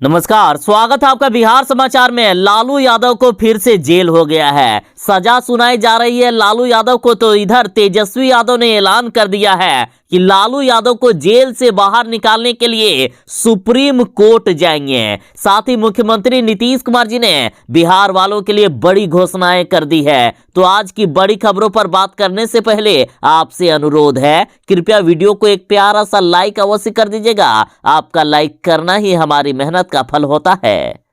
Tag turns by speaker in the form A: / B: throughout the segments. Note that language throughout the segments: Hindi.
A: नमस्कार, स्वागत है आपका बिहार समाचार में। लालू यादव को फिर से जेल हो गया है, सजा सुनाई जा रही है लालू यादव को। तो इधर तेजस्वी यादव ने ऐलान कर दिया है कि लालू यादव को जेल से बाहर निकालने के लिए सुप्रीम कोर्ट जाएंगे। साथ ही मुख्यमंत्री नीतीश कुमार जी ने बिहार वालों के लिए बड़ी घोषणाएं कर दी है। तो आज की बड़ी खबरों पर बात करने से पहले आपसे अनुरोध है, कृपया वीडियो को एक प्यारा सा लाइक अवश्य कर दीजिएगा। आपका लाइक करना ही हमारी मेहनत का फल होता है।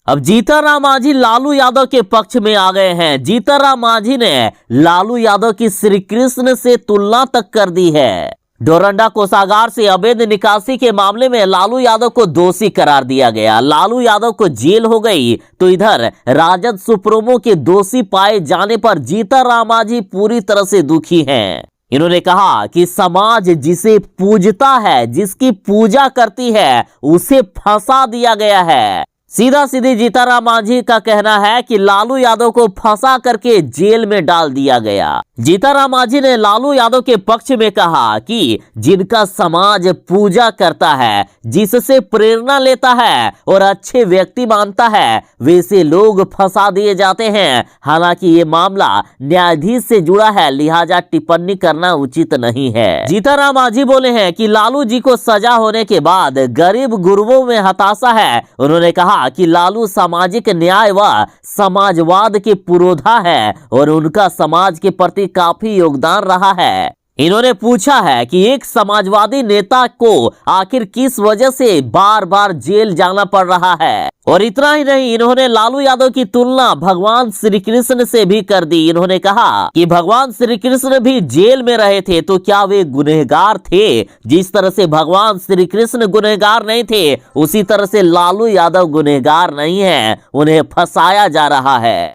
A: अब जीतनराम मांझी लालू यादव के पक्ष में आ गए हैं। जीतनराम मांझी ने लालू यादव की श्री कृष्ण से तुलना तक कर दी है। डोरंडा कोषागार से अवैध निकासी के मामले में लालू यादव को दोषी करार दिया गया। लालू यादव को जेल हो गई। तो इधर राजद सुप्रीमो के दोषी पाए जाने पर जीतनराम मांझी पूरी तरह से दुखी हैं। इन्होंने कहा कि समाज जिसे पूजता है, जिसकी पूजा करती है, उसे फंसा दिया गया है। सीधा सीधी जीतनराम मांझी का कहना है कि लालू यादव को फंसा करके जेल में डाल दिया गया। जीतनराम मांझी ने लालू यादव के पक्ष में कहा कि जिनका समाज पूजा करता है, जिससे प्रेरणा लेता है और अच्छे व्यक्ति मानता है, वैसे लोग फंसा दिए जाते हैं। हालांकि ये मामला न्यायाधीश से जुड़ा है, लिहाजा टिप्पणी करना उचित नहीं है। जीतनराम मांझी बोले हैं कि लालू जी को सजा होने के बाद गरीब गुरुओं में हताशा है। उन्होंने कहा कि लालू सामाजिक न्याय व समाजवाद के पुरोधा है और उनका समाज के प्रति काफी योगदान रहा है। इन्होंने पूछा है कि एक समाजवादी नेता को आखिर किस वजह से बार बार जेल जाना पड़ रहा है। और इतना ही नहीं, इन्होंने लालू यादव की तुलना भगवान श्री कृष्ण से भी कर दी। इन्होंने कहा कि भगवान श्री कृष्ण भी जेल में रहे थे, तो क्या वे गुनहगार थे? जिस तरह से भगवान श्री कृष्ण गुनहगार नहीं थे, उसी तरह से लालू यादव गुनहगार नहीं है, उन्हें फंसाया जा रहा है।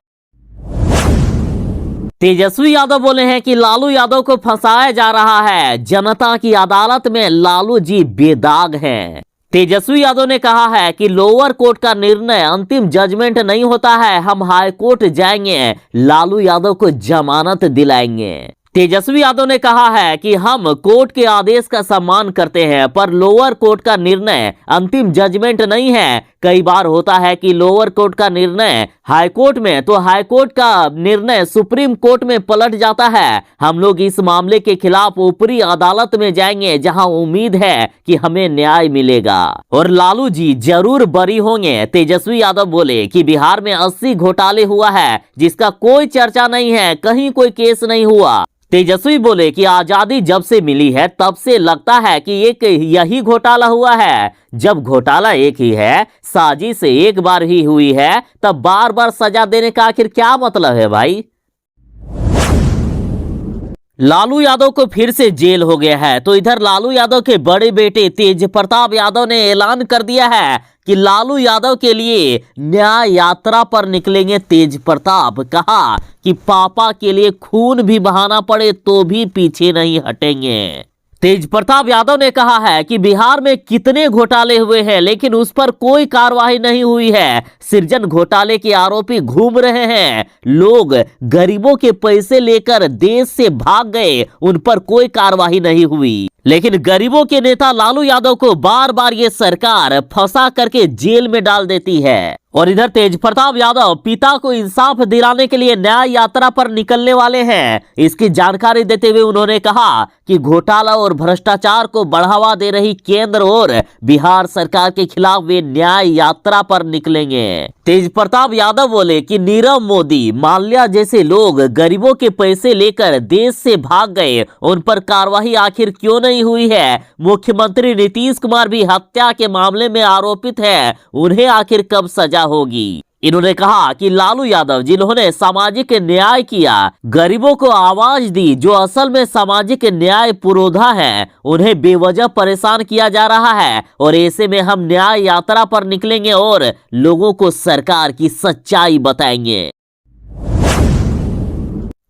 A: तेजस्वी यादव बोले हैं कि लालू यादव को फंसाया जा रहा है। जनता की अदालत में लालू जी बेदाग हैं। तेजस्वी यादव ने कहा है कि लोअर कोर्ट का निर्णय अंतिम जजमेंट नहीं होता है, हम हाई कोर्ट जाएंगे, लालू यादव को जमानत दिलाएंगे। तेजस्वी यादव ने कहा है कि हम कोर्ट के आदेश का सम्मान करते हैं, पर लोअर कोर्ट का निर्णय अंतिम जजमेंट नहीं है। कई बार होता है कि लोअर कोर्ट का निर्णय हाई कोर्ट में, तो हाई कोर्ट का निर्णय सुप्रीम कोर्ट में पलट जाता है। हम लोग इस मामले के खिलाफ ऊपरी अदालत में जाएंगे, जहां उम्मीद है कि हमें न्याय मिलेगा और लालू जी जरूर बरी होंगे। तेजस्वी यादव बोले कि बिहार में 80 घोटाले हुआ है, जिसका कोई चर्चा नहीं है, कहीं कोई केस नहीं हुआ। तेजस्वी बोले कि आजादी जब से मिली है, तब से लगता है कि एक यही घोटाला हुआ है। जब घोटाला एक ही है, साजिश एक बार ही हुई है, तब बार बार सजा देने का आखिर क्या मतलब है भाई? लालू यादव को फिर से जेल हो गया है। तो इधर लालू यादव के बड़े बेटे तेज प्रताप यादव ने ऐलान कर दिया है कि लालू यादव के लिए न्याय यात्रा पर निकलेंगे तेज प्रताप। कहा कि पापा के लिए खून भी बहाना पड़े तो भी पीछे नहीं हटेंगे। तेज प्रताप यादव ने कहा है कि बिहार में कितने घोटाले हुए हैं, लेकिन उस पर कोई कार्रवाई नहीं हुई है। सृजन घोटाले के आरोपी घूम रहे हैं, लोग गरीबों के पैसे लेकर देश से भाग गए, उन पर कोई कार्रवाई नहीं हुई। लेकिन गरीबों के नेता लालू यादव को बार बार ये सरकार फंसा करके जेल में डाल देती है। और इधर तेज प्रताप यादव पिता को इंसाफ दिलाने के लिए न्याय यात्रा पर निकलने वाले हैं। इसकी जानकारी देते हुए उन्होंने कहा कि घोटाला और भ्रष्टाचार को बढ़ावा दे रही केंद्र और बिहार सरकार के खिलाफ वे न्याय यात्रा पर निकलेंगे। तेज प्रताप यादव बोले कि नीरव मोदी, माल्या जैसे लोग गरीबों के पैसे लेकर देश से भाग गए, उन पर कार्रवाई आखिर क्यों नहीं हुई है? मुख्यमंत्री नीतीश कुमार भी हत्या के मामले में आरोपित है, उन्हें आखिर कब सजा होगी? इन्होंने कहा कि लालू यादव जिन्होंने सामाजिक न्याय किया, गरीबों को आवाज दी, जो असल में सामाजिक न्याय पुरोधा है, उन्हें बेवजह परेशान किया जा रहा है। और ऐसे में हम न्याय यात्रा पर निकलेंगे और लोगों को सरकार की सच्चाई बताएंगे।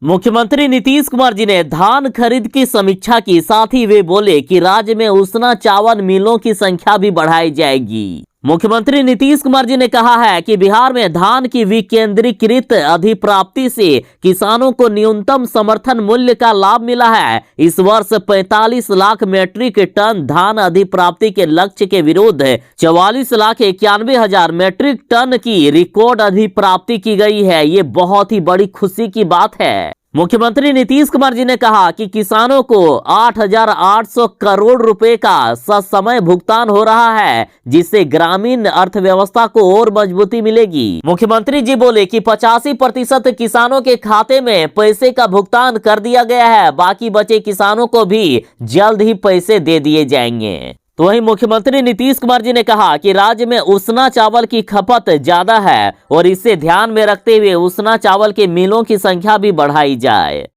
A: मुख्यमंत्री नीतीश कुमार जी ने धान खरीद की समीक्षा की, साथ ही वे बोले कि राज्य में उसना चावल मिलों की संख्या भी बढ़ाई जाएगी। मुख्यमंत्री नीतीश कुमार जी ने कहा है कि बिहार में धान की विकेंद्रीकृत अधिप्राप्ति से किसानों को न्यूनतम समर्थन मूल्य का लाभ मिला है। इस वर्ष 45 लाख मीट्रिक टन धान अधिप्राप्ति के लक्ष्य के विरुद्ध 44,91,000 मीट्रिक टन की रिकॉर्ड अधिप्राप्ति की गई है। ये बहुत ही बड़ी खुशी की बात है। मुख्यमंत्री नीतीश कुमार जी ने कहा कि किसानों को 8,800 करोड़ रुपए का ससमय भुगतान हो रहा है, जिससे ग्रामीण अर्थव्यवस्था को और मजबूती मिलेगी। मुख्यमंत्री जी बोले कि 85% किसानों के खाते में पैसे का भुगतान कर दिया गया है, बाकी बचे किसानों को भी जल्द ही पैसे दे दिए जाएंगे। तो वहीं मुख्यमंत्री नीतीश कुमार जी ने कहा कि राज्य में उसना चावल की खपत ज्यादा है और इसे ध्यान में रखते हुए उसना चावल के मिलों की संख्या भी बढ़ाई जाए।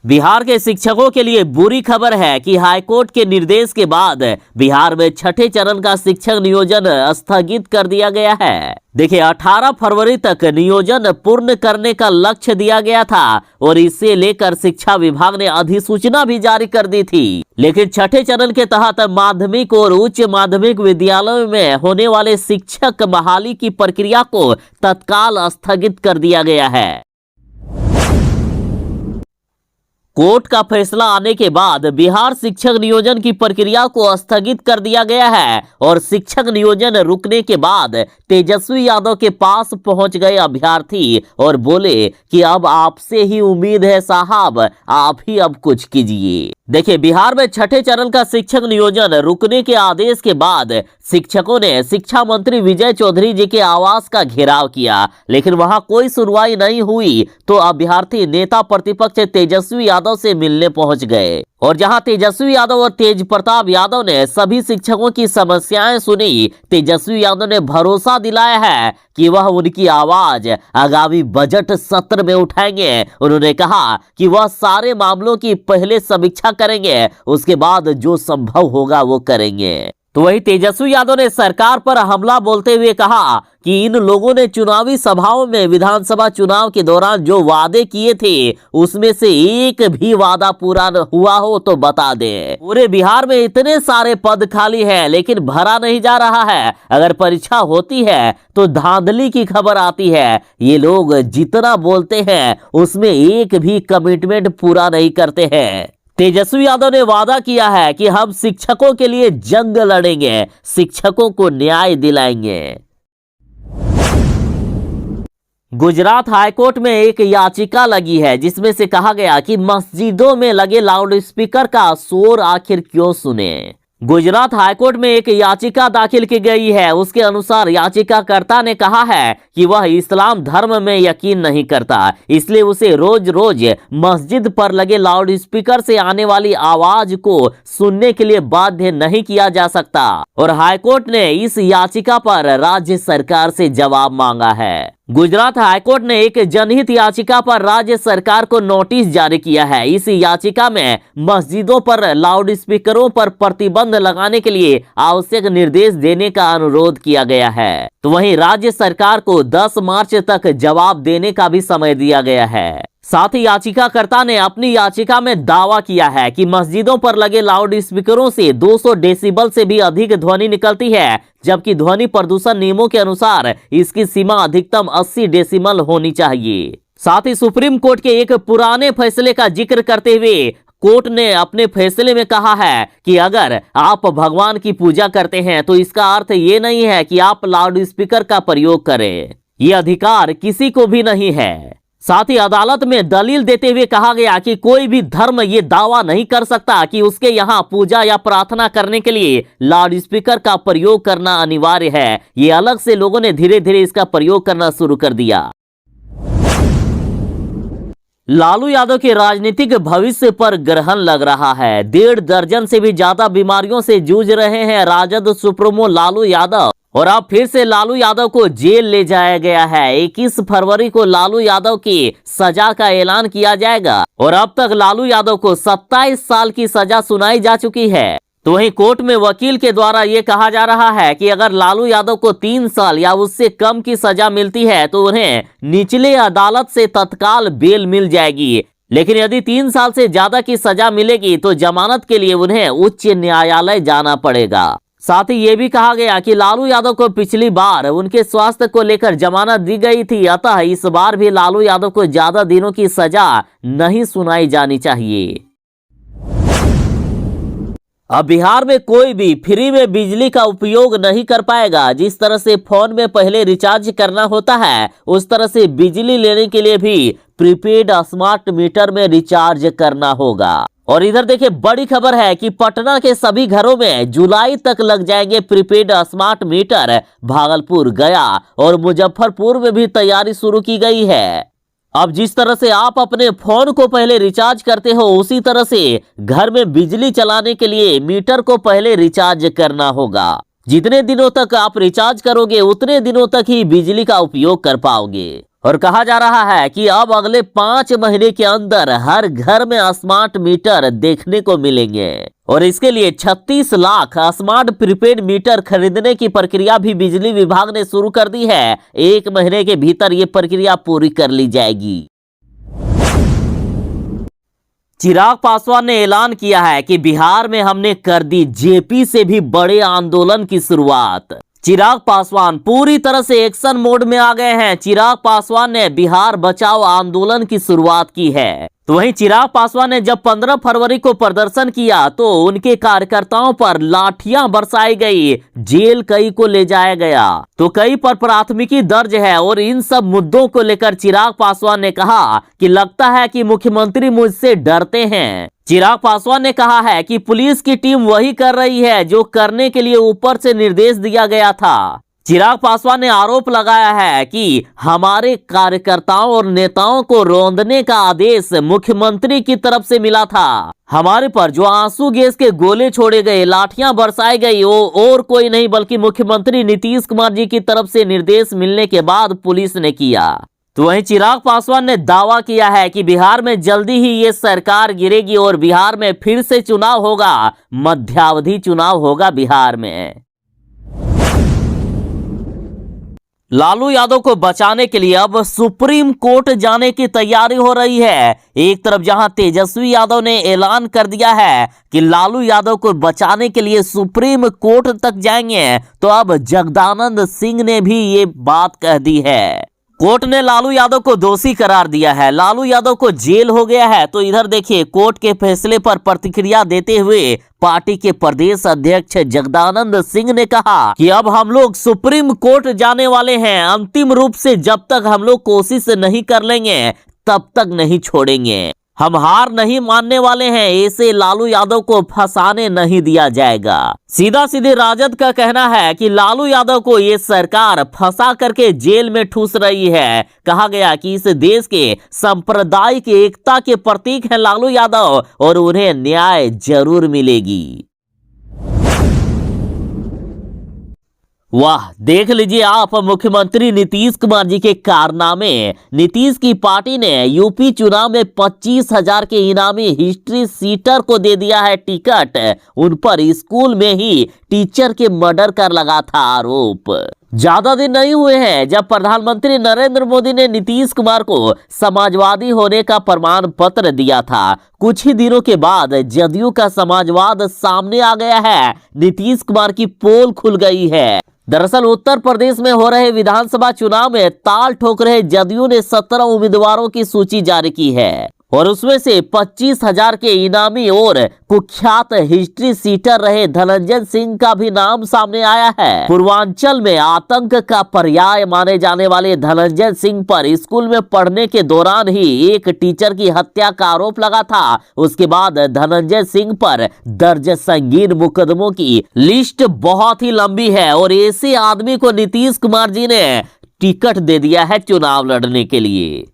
A: बिहार के शिक्षकों के लिए बुरी खबर है कि हाईकोर्ट के निर्देश के बाद बिहार में छठे चरण का शिक्षक नियोजन स्थगित कर दिया गया है। देखिए, 18 फरवरी तक नियोजन पूर्ण करने का लक्ष्य दिया गया था और इसे लेकर शिक्षा विभाग ने अधिसूचना भी जारी कर दी थी। लेकिन छठे चरण के तहत माध्यमिक और उच्च माध्यमिक विद्यालयों में होने वाले शिक्षक बहाली की प्रक्रिया को तत्काल स्थगित कर दिया गया है। कोर्ट का फैसला आने के बाद बिहार शिक्षक नियोजन की प्रक्रिया को स्थगित कर दिया गया है और शिक्षक नियोजन रुकने के बाद तेजस्वी यादव के पास पहुंच गए अभ्यर्थी और बोले कि अब आपसे ही उम्मीद है साहब, आप ही अब कुछ कीजिए। देखिए, बिहार में छठे चरण का शिक्षक नियोजन रुकने के आदेश के बाद शिक्षकों ने शिक्षा मंत्री विजय चौधरी जी के आवास का घेराव किया, लेकिन वहां कोई सुनवाई नहीं हुई तो अभ्यर्थी नेता प्रतिपक्ष तेजस्वी यादव से मिलने पहुंच गए और जहां तेजस्वी यादव और तेज प्रताप यादव ने सभी शिक्षकों की समस्याएं सुनी, तेजस्वी यादव ने भरोसा दिलाया है कि वह उनकी आवाज आगामी बजट सत्र में उठाएंगे। उन्होंने कहा कि वह सारे मामलों की पहले समीक्षा करेंगे, उसके बाद जो संभव होगा वो करेंगे। तो वही तेजस्वी यादव ने सरकार पर हमला बोलते हुए कहा कि इन लोगों ने चुनावी सभाओं में विधानसभा चुनाव के दौरान जो वादे किए थे उसमें से एक भी वादा पूरा हुआ हो तो बता दें। पूरे बिहार में इतने सारे पद खाली हैं लेकिन भरा नहीं जा रहा है। अगर परीक्षा होती है तो धांधली की खबर आती है। ये लोग जितना बोलते हैं उसमें एक भी कमिटमेंट पूरा नहीं करते हैं। तेजस्वी यादव ने वादा किया है कि हम शिक्षकों के लिए जंग लड़ेंगे, शिक्षकों को न्याय दिलाएंगे। गुजरात हाईकोर्ट में एक याचिका लगी है जिसमें से कहा गया कि मस्जिदों में लगे लाउडस्पीकर का शोर आखिर क्यों सुने। गुजरात हाईकोर्ट में एक याचिका दाखिल की गई है। उसके अनुसार याचिकाकर्ता ने कहा है कि वह इस्लाम धर्म में यकीन नहीं करता, इसलिए उसे रोज रोज मस्जिद पर लगे लाउडस्पीकर से आने वाली आवाज को सुनने के लिए बाध्य नहीं किया जा सकता और हाईकोर्ट ने इस याचिका पर राज्य सरकार से जवाब मांगा है। गुजरात हाईकोर्ट ने एक जनहित याचिका पर राज्य सरकार को नोटिस जारी किया है। इस याचिका में मस्जिदों पर लाउडस्पीकरों पर प्रतिबंध लगाने के लिए आवश्यक निर्देश देने का अनुरोध किया गया है। तो वहीं राज्य सरकार को 10 मार्च तक जवाब देने का भी समय दिया गया है। साथ ही याचिकाकर्ता ने अपनी याचिका में दावा किया है कि मस्जिदों पर लगे लाउडस्पीकरों से 200 डेसिबल से भी अधिक ध्वनि निकलती है, जबकि ध्वनि प्रदूषण नियमों के अनुसार इसकी सीमा अधिकतम 80 डेसिबल होनी चाहिए। साथ ही सुप्रीम कोर्ट के एक पुराने फैसले का जिक्र करते हुए कोर्ट ने अपने फैसले में कहा है कि अगर आप भगवान की पूजा करते हैं तो इसका अर्थ ये नहीं है कि आप लाउडस्पीकर का प्रयोग करें। ये अधिकार किसी को भी नहीं है। साथ ही अदालत में दलील देते हुए कहा गया कि कोई भी धर्म ये दावा नहीं कर सकता कि उसके यहाँ पूजा या प्रार्थना करने के लिए लाउडस्पीकर का प्रयोग करना अनिवार्य है। ये अलग से लोगों ने धीरे धीरे इसका प्रयोग करना शुरू कर दिया। लालू यादव के राजनीतिक भविष्य पर ग्रहण लग रहा है। 1.5 दर्जन से भी ज्यादा बीमारियों से जूझ रहे हैं राजद सुप्रीमो लालू यादव और अब फिर से लालू यादव को जेल ले जाया गया है। 21 फरवरी को लालू यादव की सजा का ऐलान किया जाएगा और अब तक लालू यादव को 27 साल की सजा सुनाई जा चुकी है। तो वहीं कोर्ट में वकील के द्वारा ये कहा जा रहा है कि अगर लालू यादव को 3 साल या उससे कम की सजा मिलती है तो उन्हें निचले अदालत से तत्काल बेल मिल जाएगी, लेकिन यदि 3 साल से ज्यादा की सजा मिलेगी तो जमानत के लिए उन्हें उच्च न्यायालय जाना पड़ेगा। साथ ही ये भी कहा गया कि लालू यादव को पिछली बार उनके स्वास्थ्य को लेकर जमानत दी गई थी, अतः इस बार भी लालू यादव को ज्यादा दिनों की सजा नहीं सुनाई जानी चाहिए। अब बिहार में कोई भी फ्री में बिजली का उपयोग नहीं कर पाएगा। जिस तरह से फोन में पहले रिचार्ज करना होता है, उस तरह से बिजली लेने के लिए भी प्रीपेड स्मार्ट मीटर में रिचार्ज करना होगा। और इधर देखिए बड़ी खबर है कि पटना के सभी घरों में जुलाई तक लग जाएंगे प्रीपेड स्मार्ट मीटर। भागलपुर, गया और मुजफ्फरपुर में भी तैयारी शुरू की गई है। अब जिस तरह से आप अपने फोन को पहले रिचार्ज करते हो, उसी तरह से घर में बिजली चलाने के लिए मीटर को पहले रिचार्ज करना होगा। जितने दिनों तक आप रिचार्ज करोगे, उतने दिनों तक ही बिजली का उपयोग कर पाओगे। और कहा जा रहा है कि अब अगले 5 महीने के अंदर हर घर में स्मार्ट मीटर देखने को मिलेंगे। और इसके लिए 36 लाख स्मार्ट प्रीपेड मीटर खरीदने की प्रक्रिया भी बिजली विभाग ने शुरू कर दी है। 1 महीने के भीतर ये प्रक्रिया पूरी कर ली जाएगी। चिराग पासवान ने ऐलान किया है कि बिहार में हमने कर दी जेपी से भी बड़े आंदोलन की शुरुआत। चिराग पासवान पूरी तरह से एक्शन मोड में आ गए हैं। चिराग पासवान ने बिहार बचाओ आंदोलन की शुरुआत की है। तो वहीं चिराग पासवान ने जब 15 फरवरी को प्रदर्शन किया तो उनके कार्यकर्ताओं पर लाठियां बरसाई गई, जेल कई को ले जाया गया। तो कई पर प्राथमिकी दर्ज है। और इन सब मुद्दों को लेकर चिराग पासवान ने कहा कि लगता है कि मुख्यमंत्री मुझसे डरते हैं। चिराग पासवान ने कहा है कि पुलिस की टीम वही कर रही है जो करने के लिए ऊपर से निर्देश दिया गया था। चिराग पासवान ने आरोप लगाया है कि हमारे कार्यकर्ताओं और नेताओं को रौंदने का आदेश मुख्यमंत्री की तरफ से मिला था। हमारे पर जो आंसू गैस के गोले छोड़े गए, लाठियां बरसाई गई, वो और कोई नहीं बल्कि मुख्यमंत्री नीतीश कुमार जी की तरफ से निर्देश मिलने के बाद पुलिस ने किया। तो वहीं चिराग पासवान ने दावा किया है कि बिहार में जल्दी ही ये सरकार गिरेगी और बिहार में फिर से चुनाव होगा, मध्यावधि चुनाव होगा बिहार में। लालू यादव को बचाने के लिए अब सुप्रीम कोर्ट जाने की तैयारी हो रही है। एक तरफ जहां तेजस्वी यादव ने ऐलान कर दिया है कि लालू यादव को बचाने के लिए सुप्रीम कोर्ट तक जाएंगे, तो अब जगदानंद सिंह ने भी ये बात कह दी है। कोर्ट ने लालू यादव को दोषी करार दिया है। लालू यादव को जेल हो गया है। तो इधर देखिए कोर्ट के फैसले पर प्रतिक्रिया देते हुए पार्टी के प्रदेश अध्यक्ष जगदानंद सिंह ने कहा कि अब हम लोग सुप्रीम कोर्ट जाने वाले हैं। अंतिम रूप से जब तक हम लोग कोशिश नहीं कर लेंगे तब तक नहीं छोड़ेंगे। हम हार नहीं मानने वाले हैं। ऐसे लालू यादव को फंसाने नहीं दिया जाएगा। सीधा सीधे राजद का कहना है कि लालू यादव को ये सरकार फंसा करके जेल में ठूस रही है। कहा गया कि इस देश के सांप्रदायिक एकता के प्रतीक हैं लालू यादव और उन्हें न्याय जरूर मिलेगी। वाह, देख लीजिए आप मुख्यमंत्री नीतीश कुमार जी के कारनामे। नीतीश की पार्टी ने यूपी चुनाव में 25,000 के इनामी हिस्ट्री सीटर को दे दिया है टिकट। उन पर स्कूल में ही टीचर के मर्डर का लगा था आरोप। ज्यादा दिन नहीं हुए हैं जब प्रधानमंत्री नरेंद्र मोदी ने नीतीश कुमार को समाजवादी होने का प्रमाण पत्र दिया था। कुछ ही दिनों के बाद जदयू का समाजवाद सामने आ गया है। नीतीश कुमार की पोल खुल गई है। दरअसल उत्तर प्रदेश में हो रहे विधानसभा चुनाव में ताल ठोक रहे जदयू ने 17 उम्मीदवारों की सूची जारी की है और उसमें से 25,000 के इनामी और कुख्यात हिस्ट्री सीटर रहे धनंजय सिंह का भी नाम सामने आया है। पूर्वांचल में आतंक का पर्याय माने जाने वाले धनंजय सिंह पर स्कूल में पढ़ने के दौरान ही एक टीचर की हत्या का आरोप लगा था। उसके बाद धनंजय सिंह पर दर्ज संगीन मुकदमों की लिस्ट बहुत ही लंबी है और ऐसे आदमी को नीतीश कुमार जी ने टिकट दे दिया है चुनाव लड़ने के लिए।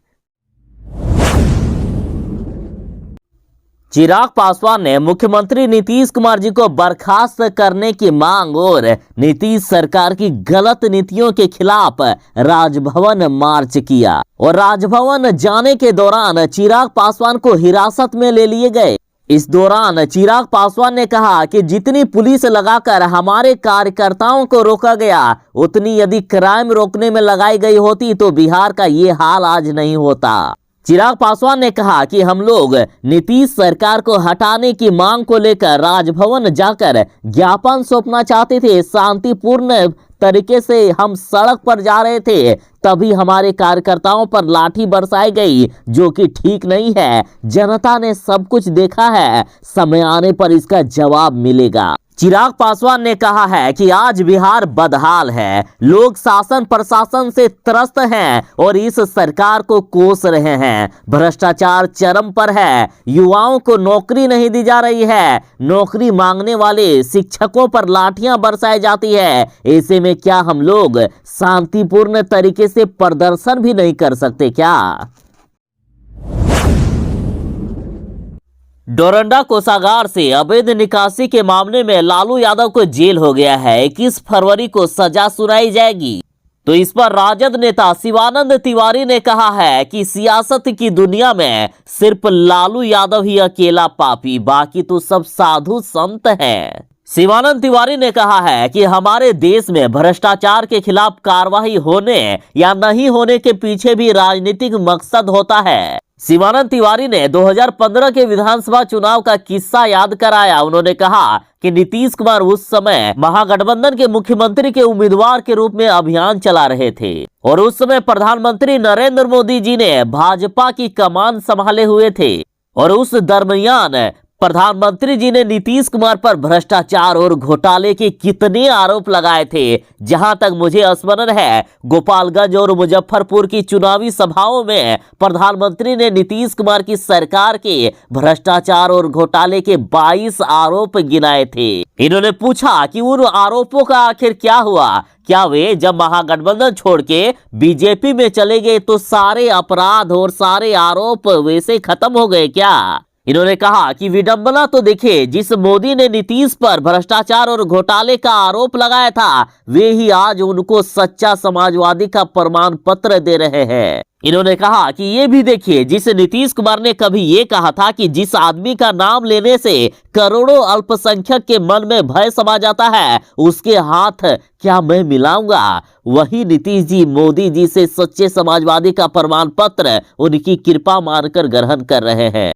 A: चिराग पासवान ने मुख्यमंत्री नीतीश कुमार जी को बर्खास्त करने की मांग और नीतीश सरकार की गलत नीतियों के खिलाफ राजभवन मार्च किया और राजभवन जाने के दौरान चिराग पासवान को हिरासत में ले लिए गए। इस दौरान चिराग पासवान ने कहा कि जितनी पुलिस लगाकर हमारे कार्यकर्ताओं को रोका गया, उतनी यदि क्राइम रोकने में लगाई गई होती तो बिहार का ये हाल आज नहीं होता। चिराग पासवान ने कहा कि हम लोग नीतीश सरकार को हटाने की मांग को लेकर राजभवन जाकर ज्ञापन सौंपना चाहते थे। शांतिपूर्ण तरीके से हम सड़क पर जा रहे थे, तभी हमारे कार्यकर्ताओं पर लाठी बरसाई गई, जो कि ठीक नहीं है। जनता ने सब कुछ देखा है, समय आने पर इसका जवाब मिलेगा। चिराग पासवान ने कहा है कि आज बिहार बदहाल है, लोग शासन प्रशासन से त्रस्त हैं और इस सरकार को कोस रहे हैं। भ्रष्टाचार चरम पर है, युवाओं को नौकरी नहीं दी जा रही है, नौकरी मांगने वाले शिक्षकों पर लाठियां बरसाई जाती है। ऐसे में क्या हम लोग शांतिपूर्ण तरीके से प्रदर्शन भी नहीं कर सकते क्या? डोरंडा कोषागार से अवैध निकासी के मामले में लालू यादव को जेल हो गया है। 21 फरवरी को सजा सुनाई जाएगी। तो इस पर राजद नेता शिवानंद तिवारी ने कहा है कि सियासत की दुनिया में सिर्फ लालू यादव ही अकेला पापी, बाकी तो सब साधु संत हैं। शिवानंद तिवारी ने कहा है कि हमारे देश में भ्रष्टाचार के खिलाफ कार्रवाई होने या नहीं होने के पीछे भी राजनीतिक मकसद होता है। शिवानंद तिवारी ने 2015 के विधानसभा चुनाव का किस्सा याद कराया। उन्होंने कहा कि नीतीश कुमार उस समय महागठबंधन के मुख्यमंत्री के उम्मीदवार के रूप में अभियान चला रहे थे और उस समय प्रधानमंत्री नरेंद्र मोदी जी ने भाजपा की कमान संभाले हुए थे और उस दरमियान प्रधानमंत्री जी ने नीतीश कुमार पर भ्रष्टाचार और घोटाले के कितने आरोप लगाए थे। जहां तक मुझे स्मरण है, गोपालगंज और मुजफ्फरपुर की चुनावी सभाओं में प्रधानमंत्री ने नीतीश कुमार की सरकार के भ्रष्टाचार और घोटाले के 22 आरोप गिनाए थे। इन्होंने पूछा कि उन आरोपों का आखिर क्या हुआ? क्या वे जब महागठबंधन छोड़ के बीजेपी में चले गए तो सारे अपराध और सारे आरोप वैसे खत्म हो गए क्या? इन्होंने कहा कि विडंबना तो देखिए, जिस मोदी ने नीतीश पर भ्रष्टाचार और घोटाले का आरोप लगाया था, वे ही आज उनको सच्चा समाजवादी का प्रमाण पत्र दे रहे हैं। इन्होंने कहा कि ये भी देखिए, जिस नीतीश कुमार ने कभी ये कहा था कि जिस आदमी का नाम लेने से करोड़ों अल्पसंख्यक के मन में भय समा जाता है, उसके हाथ क्या मैं मिलाऊंगा, वही नीतीश जी मोदी जी से सच्चे समाजवादी का प्रमाण पत्र उनकी कृपा मानकर ग्रहण कर रहे हैं।